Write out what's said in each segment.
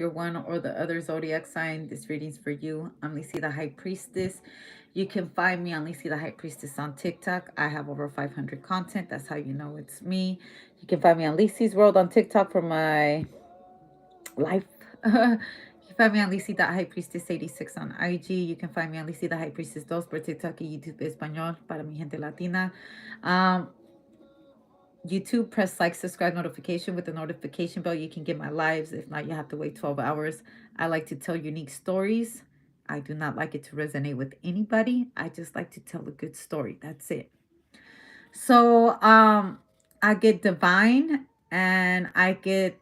your one or the other zodiac sign, this reading's for you. I'm Lacey the High Priestess. You can find me on Lacey the High Priestess on TikTok. I have over 500 content. That's how you know it's me. You can find me on Lacey's World on TikTok for my life. You can find me on Lacey the High Priestess 86 on IG. You can find me on Lacey the High Priestess 2 por TikTok y YouTube Español para mi gente latina. Um, YouTube, press like, subscribe, notification. With the notification bell, you can get my lives. If not, you have to wait 12 hours. I like to tell unique stories. I do not like it to resonate with anybody. I just like to tell a good story. That's it. So, I get divine and I get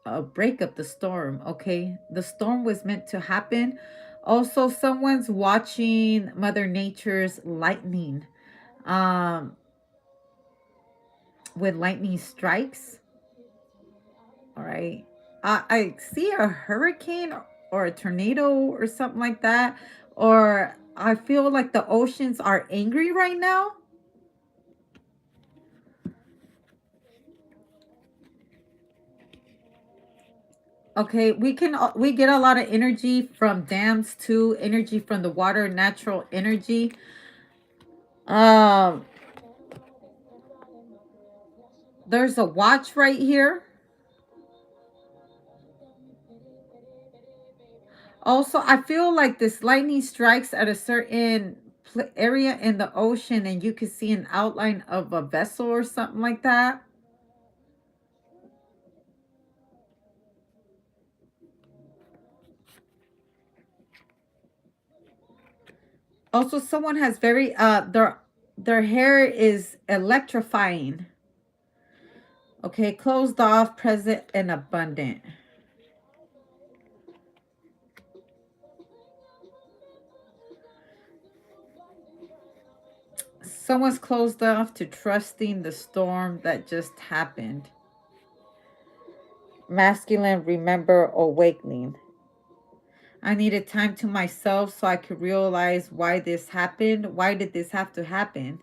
a break up the storm. Okay. The storm was meant to happen. Also, someone's watching Mother Nature's lightning. Um, when lightning strikes, all right. I see a hurricane or a tornado or something like that. Or I feel like the oceans are angry right now. Okay, we get a lot of energy from dams too, energy from the water, natural energy. Um, there's a watch right here. Also, I feel like this lightning strikes at a certain area in the ocean, and you can see an outline of a vessel or something like that. Also, someone has very their hair is electrifying. Okay, closed off, present, and abundant. Someone's closed off to trusting the storm that just happened. Masculine, remember awakening. I needed time to myself so I could realize why this happened. Why did this have to happen?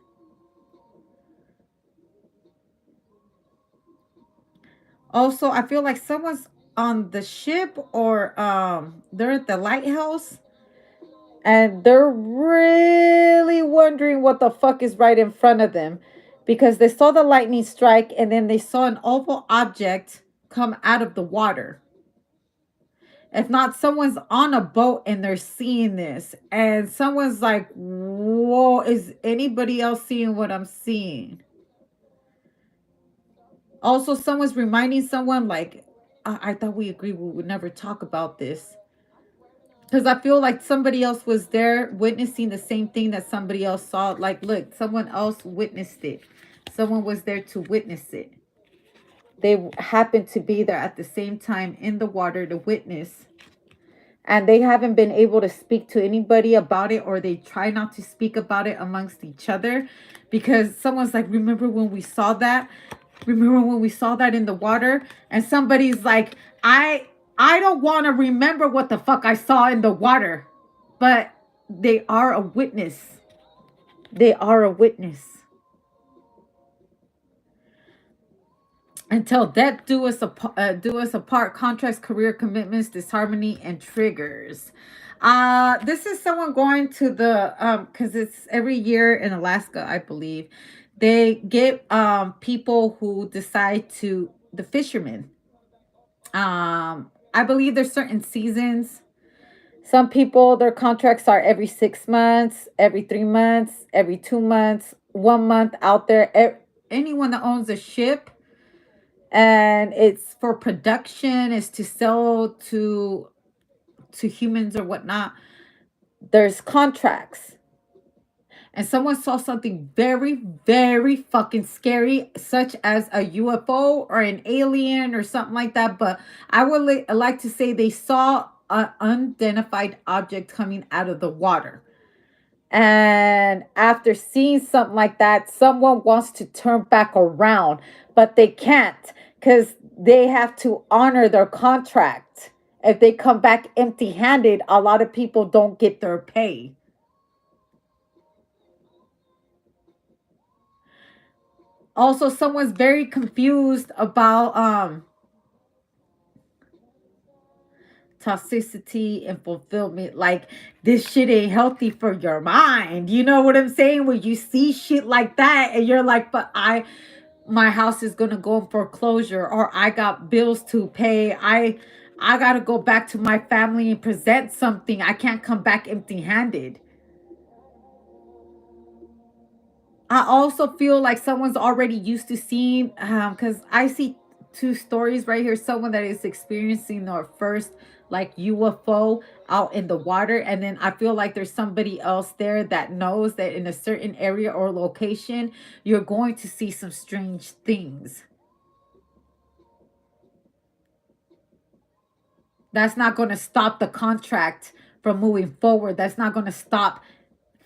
Also, I feel like someone's on the ship or they're at the lighthouse and they're really wondering what the fuck is right in front of them because they saw the lightning strike and then they saw an oval object come out of the water. If not, someone's on a boat and they're seeing this, and someone's like, whoa, is anybody else seeing what I'm seeing? Also, someone's reminding someone, like, I thought we agreed we would never talk about this. Because I feel like somebody else was there witnessing the same thing that somebody else saw. Like, look, someone else witnessed it. Someone was there to witness it. They happened to be there at the same time in the water to witness, and they haven't been able to speak to anybody about it, or they try not to speak about it amongst each other because someone's like, remember when we saw that? Remember when we saw that in the water? And somebody's like, I don't want to remember what the fuck I saw in the water. But they are a witness. They are a witness. Until death do us apart. Contracts, career commitments, disharmony, and triggers. This is someone going to the because it's every year in Alaska, I believe. They get people who decide to the fishermen. I believe there's certain seasons. Some people, their contracts are every 6 months, every 3 months, every 2 months, 1 month out there. Anyone that owns a ship and it's for production, is to sell to humans or whatnot, there's contracts. And someone saw something very, very fucking scary, such as a UFO or an alien or something like that. But I would like to say they saw an unidentified object coming out of the water. And after seeing something like that, someone wants to turn back around, but they can't because they have to honor their contract. If they come back empty handed, a lot of people don't get their pay. Also, someone's very confused about toxicity and fulfillment. Like, this shit ain't healthy for your mind. You know what I'm saying? When you see shit like that and you're like, but my house is gonna go in foreclosure, or I got bills to pay. I gotta go back to my family and present something. I can't come back empty-handed. I also feel like someone's already used to seeing, because I see two stories right here. Someone that is experiencing their first like UFO out in the water, and then I feel like there's somebody else there that knows that in a certain area or location, you're going to see some strange things. That's not going to stop the contract from moving forward. That's not going to stop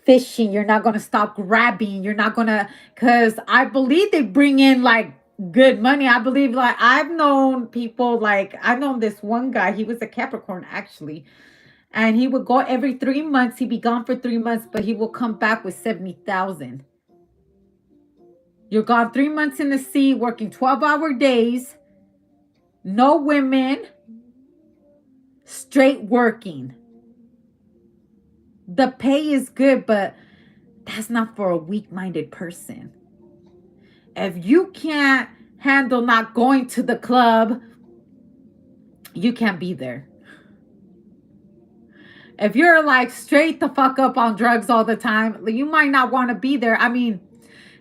fishing. You're not going to stop grabbing. You're not going to, because I believe they bring in like good money. I believe, like, I've known people, like, I've known this one guy. He was a Capricorn actually. And he would go every 3 months. He'd be gone for 3 months, but he will come back with 70,000. You're gone 3 months in the sea, working 12-hour days, no women, straight working. The pay is good, but that's not for a weak-minded person. If you can't handle not going to the club, you can't be there. If you're like straight the fuck up on drugs all the time, you might not want to be there. I mean,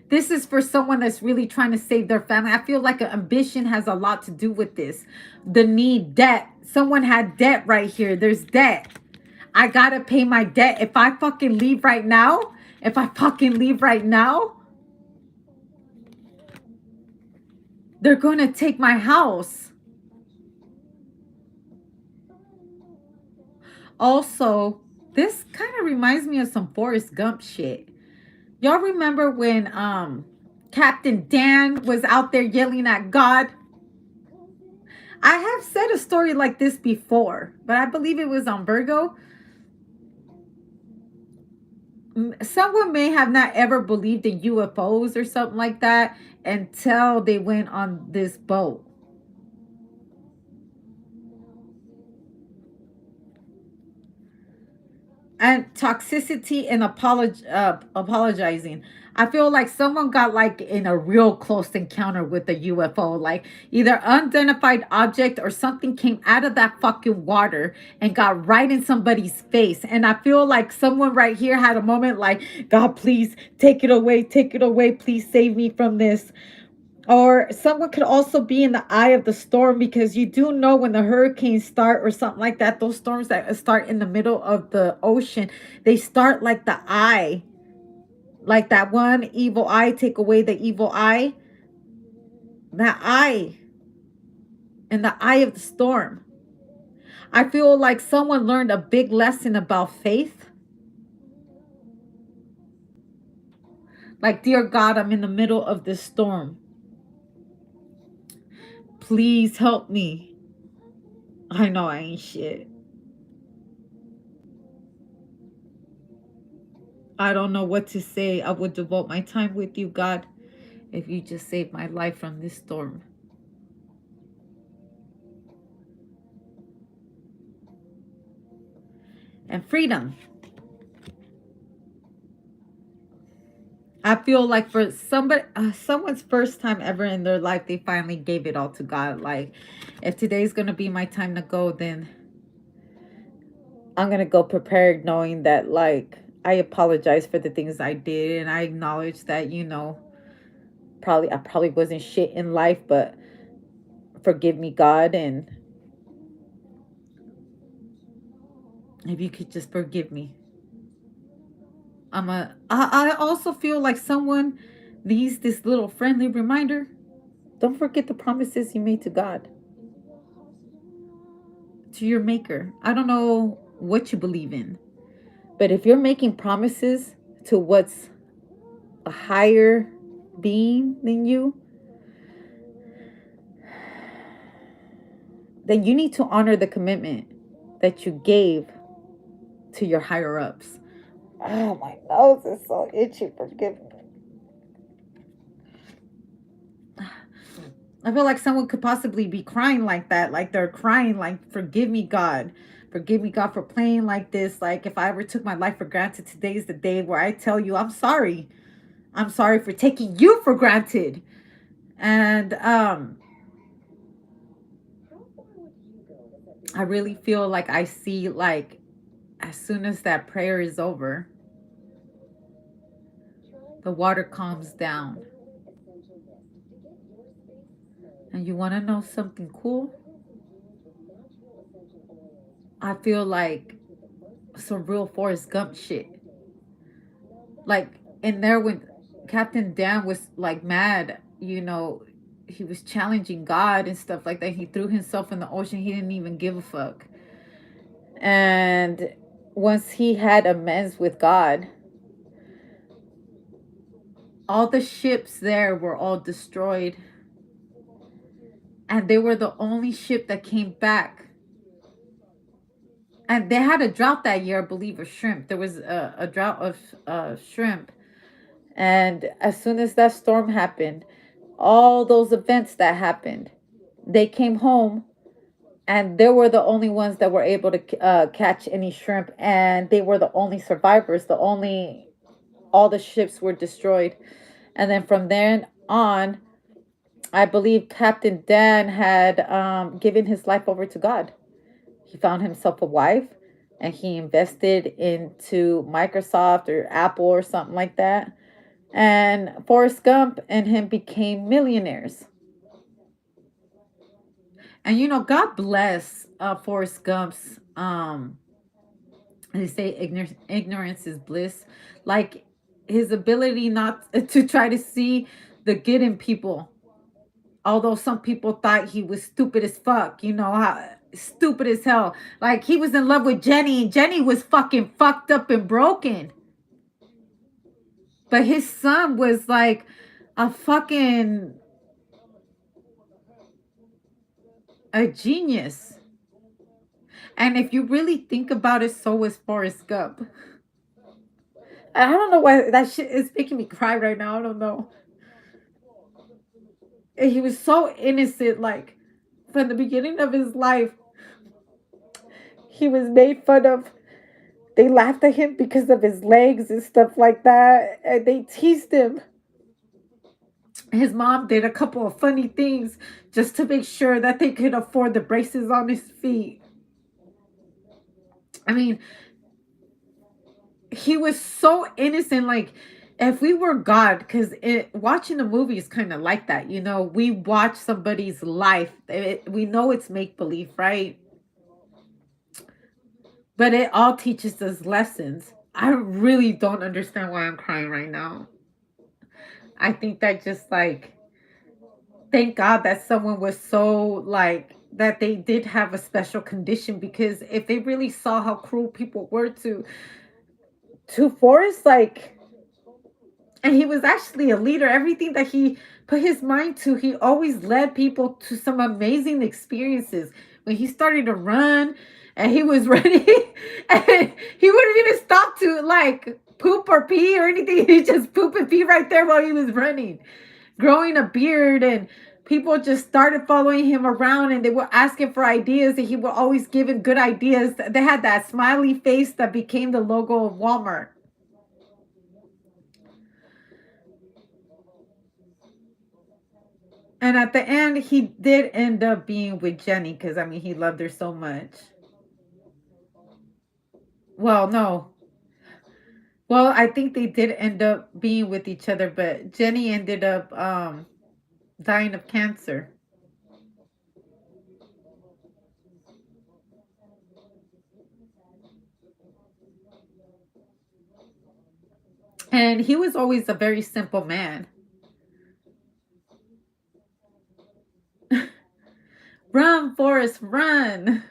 this is for someone that's really trying to save their family. I feel like ambition has a lot to do with this. The need, debt. Someone had debt right here. There's debt. I gotta pay my debt. If I fucking leave right now, they're gonna take my house. Also, this kind of reminds me of some Forrest Gump shit. Y'all remember when Captain Dan was out there yelling at God? I have said a story like this before, but I believe it was on Virgo. Someone may have not ever believed in UFOs or something like that until they went on this boat. And toxicity and apologizing. I feel like someone got like in a real close encounter with a UFO, like either unidentified object or something came out of that fucking water and got right in somebody's face. And I feel like someone right here had a moment like, God, please take it away, please save me from this. Or someone could also be in the eye of the storm, because you do know when the hurricanes start or something like that, those storms that start in the middle of the ocean, they start like the eye. Like that one evil eye, take away the evil eye. That eye. In the eye of the storm. I feel like someone learned a big lesson about faith. Like, dear God, I'm in the middle of this storm. Please help me. I know I ain't shit. I don't know what to say. I would devote my time with you, God, if you just saved my life from this storm. And freedom. I feel like for somebody, someone's first time ever in their life, they finally gave it all to God. Like, if today's going to be my time to go, then I'm going to go prepared, knowing that, like, I apologize for the things I did. And I acknowledge that, I probably wasn't shit in life, but forgive me, God. And if you could just forgive me. I also feel like someone needs this little friendly reminder. Don't forget the promises you made to God, to your maker. I don't know what you believe in, but if you're making promises to what's a higher being than you, then you need to honor the commitment that you gave to your higher ups. Oh, my nose is so itchy. Forgive me. I feel like someone could possibly be crying like that. Like they're crying, like, forgive me, God. Forgive me, God, for playing like this. Like, if I ever took my life for granted, today's the day where I tell you, I'm sorry. I'm sorry for taking you for granted. And I really feel like I see, like, as soon as that prayer is over, the water calms down. And you want to know something cool? I feel like some real Forrest Gump shit. Like in there when Captain Dan was like mad, he was challenging God and stuff like that. He threw himself in the ocean. He didn't even give a fuck. And once he had amends with God, all the ships there were all destroyed. And they were the only ship that came back. And they had a drought that year, I believe, of shrimp. There was a drought of shrimp. And as soon as that storm happened, all those events that happened, they came home, and they were the only ones that were able to catch any shrimp, and they were the only survivors. All the ships were destroyed. And then from then on, I believe Captain Dan had given his life over to God. He found himself a wife, and he invested into Microsoft or Apple or something like that. And Forrest Gump and him became millionaires. And God bless Forrest Gump's they say ignorance is bliss. Like his ability not to try to see the good in people. Although some people thought he was stupid as fuck, how stupid as hell. Like he was in love with Jenny, and Jenny was fucking fucked up and broken. But his son was like a fucking a genius. And if you really think about it, so was Forrest Gump. I don't know why that shit is making me cry right now. I don't know. And he was so innocent, like from the beginning of his life. He was made fun of. They laughed at him because of his legs and stuff like that. And they teased him. His mom did a couple of funny things just to make sure that they could afford the braces on his feet. I mean, he was so innocent. Like, if we were God, because watching a movie is kind of like that. We watch somebody's life. We know it's make believe, right? But it all teaches us lessons. I really don't understand why I'm crying right now. I think that just like, thank God that someone was so like, that they did have a special condition, because if they really saw how cruel people were to Forrest, like, and he was actually a leader. Everything that he put his mind to, he always led people to some amazing experiences. When he started to run and he was running, and he wouldn't even stop to like poop or pee or anything. He just poop and pee right there while he was running, growing a beard, and people just started following him around, and they were asking for ideas, and he would always give them good ideas. They had that smiley face that became the logo of Walmart. And at the end, he did end up being with Jenny, because I mean, he loved her so much. Well, no. Well, I think they did end up being with each other, but Jenny ended up dying of cancer. And he was always a very simple man. Run, Forrest, run.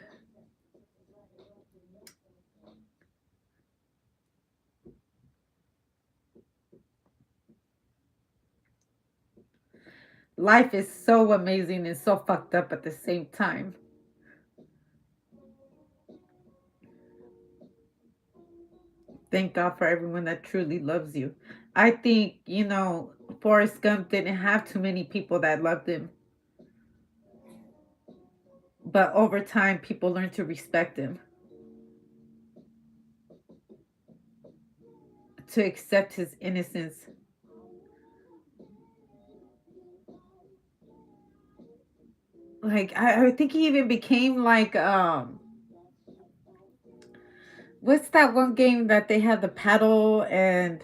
Life is so amazing and so fucked up at the same time. Thank God for everyone that truly loves you. I think, Forrest Gump didn't have too many people that loved him. But over time, people learn to respect him, to accept his innocence. Like I think he even became like what's that one game that they had the paddle and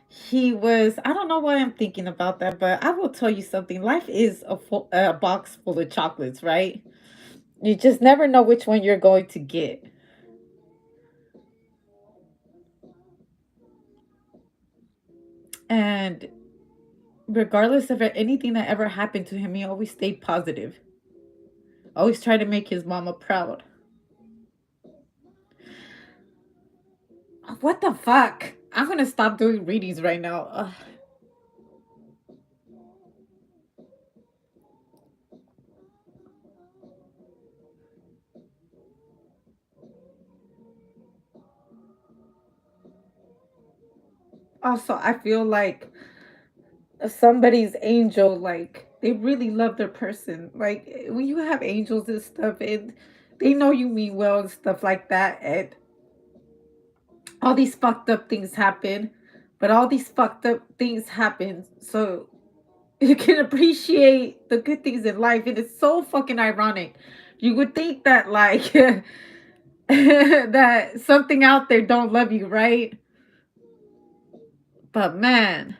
he was, I don't know why I'm thinking about that, but I will tell you something. Life is a box full of chocolates, right? You just never know which one you're going to get. And regardless of anything that ever happened to him, he always stayed positive. Always tried to make his mama proud. What the fuck? I'm gonna stop doing readings right now. Ugh. Also, I feel like somebody's angel, like they really love their person. Like when you have angels and stuff, and they know you mean well and stuff like that, and all these fucked up things happen, but all these fucked up things happen so you can appreciate the good things in life, and it's so fucking ironic. You would think that like that something out there don't love you, right? But man,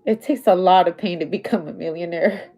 it takes a lot of pain to become a millionaire.